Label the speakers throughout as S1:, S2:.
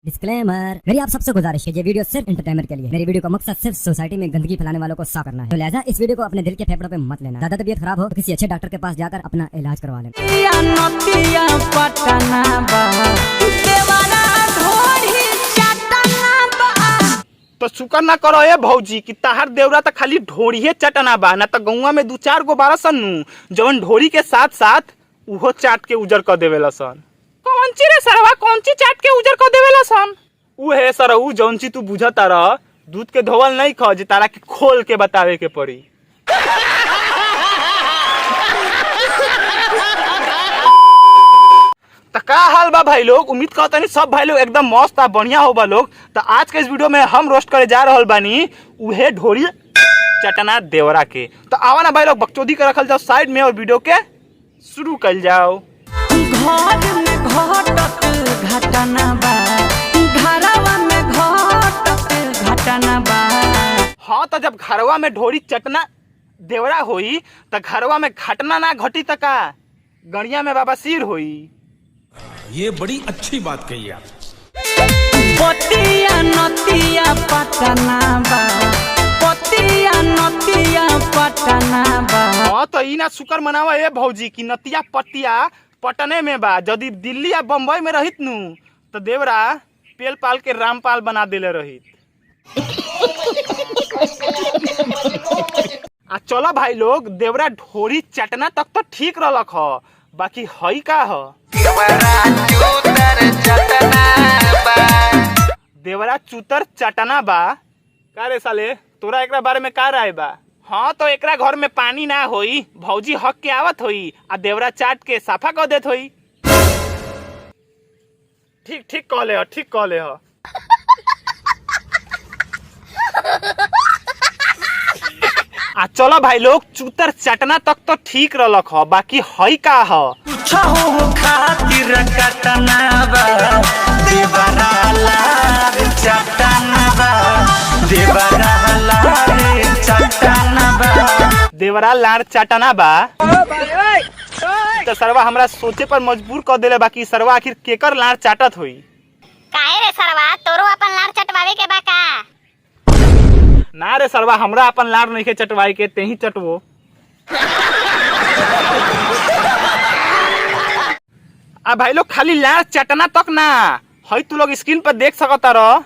S1: Disclaimer, मेरी आप सबसे गुजारिश है, ये वीडियो सिर्फ एंटरटेनमेंट के लिए। मेरी वीडियो का मकसद सिर्फ सोसाइटी में गंदगी फैलाने वालों को साफ करना है, तो लिहाजा इस वीडियो को अपने दिल के फेफड़ों पे मत लेना। ज्यादा तबीयत खराब हो तो किसी अच्छे डॉक्टर के पास जाकर अपना इलाज करवा लेना।
S2: तो शुक्र ना करो ए भौजी कि ताहर देवरा तो खाली ढोड़िए चटना बा, ना तो गौवा में 2-4 गो बारह सन जवन ढोड़ी के साथ साथ उहो चाट के उजर कर देवेला सन। कौन ची रे सरवा, कौन ची चाट के उजर कर देवेला सन? उ है सरऊ जौन ची तू बुझता रह, दूध के धोवल नहीं ख जे तारा के खोल के बतावे के पड़ी। तो का हाल बा भाई लोग, उम्मीद करता नहीं सब भाई लोग एकदम मस्त आ बढ़िया हो बा लोग। तो आज के इस वीडियो में हम रोस्ट करे जा रहल बानी उहे ढोरी चटना देवरा के। तो आवा ना भाई लोग, बकचोदी के रखल जाओ साइड में और वीडियो के शुरू कर जाओ।
S3: घर में घटत घटना बा, घरवा में घटत घटना बा।
S2: हाँ तो जब घरवा में ढोरी चटना देवरा होई तो घरवा में घटना ना घटी त का गड़िया में बाबा सिर होई।
S4: ये बड़ी अच्छी बात कही आप।
S3: पतिया नतिया पटना बा, पतिया नतिया पटना बा।
S2: हाँ तो ई ना शुक्र मनावा ए भौजी की नतिया पतिया पटने में बा। यदि दिल्ली या बम्बई में रहित नु तो देवरा पेल पाल के रामपाल बना देले रहित। आ चलो भाई लोग, देवरा ढोरी चटना तक तो ठीक रहलक ह, बाकी हई का ह देवरा चूतर चटना बा। का रे साले, तोरा एकरा बारे में का राय बा? हाँ तो एकरा घर में पानी ना होई, भौजी हक के आवत होई आ देवरा चाट के साफा कर देत होई। ठीक ठीक कहले ह, ठीक कहले ह। आ चलो भाई लोग, चूतर चटना तक तो ठीक रहलक ह, बाकी हई का ह
S3: खातिर कटना बा, देवरा लार चटना बा, देवरा लार चटना बा।
S2: देवरा लाड़ चटना बा। तो सरवा हमरा सोचे पर मजबूर कर देले, बाकी सरवा आखिर केकर लाड़ चाटत होई?
S5: काहे रे सरवा, तोरो अपन लाड़ चटवावे के बा का?
S2: ना रे सरवा, हमरा अपन लाड़ नहीं के चटवाई के, ते ही चटवो। आ भाई लोग खाली लाड़ चटना तक ना, हई तू लोग स्क्रीन पर देख सकता रह।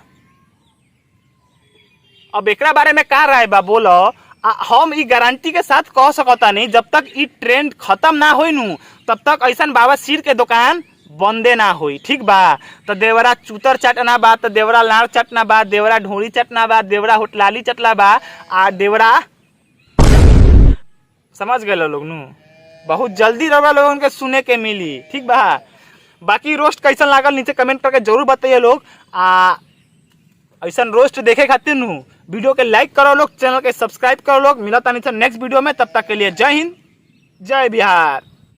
S2: अब एकरा बारे में का राय बा बोलो? हम ई गारंटी के साथ कह सकता नहीं, जब तक ई ट्रेंड खत्म ना होई नु तब तक ऐसन बाबा सिर के दुकान बंदे ना होई, ठीक बा? तो देवरा चूतर चटना बा, तो देवरा लाड़ चटना बा, देवरा ढोरी चटना बा, देवरा होटलाली चटला बा, आ देवरा समझ गए लोग नु। बहुत जल्दी रवा लोगन के सुने के मिली, ठीक बा? बाकी रोस्ट कैसन लागल नीचे कमेंट करके जरूर बताइए लोग। ऐसा रोस्ट देखे खातिर नु वीडियो के लाइक करो लोग, चैनल के सब्सक्राइब करो लोग। मिलता नहीं नेक्स्ट वीडियो में, तब तक के लिए जय हिंद जय बिहार।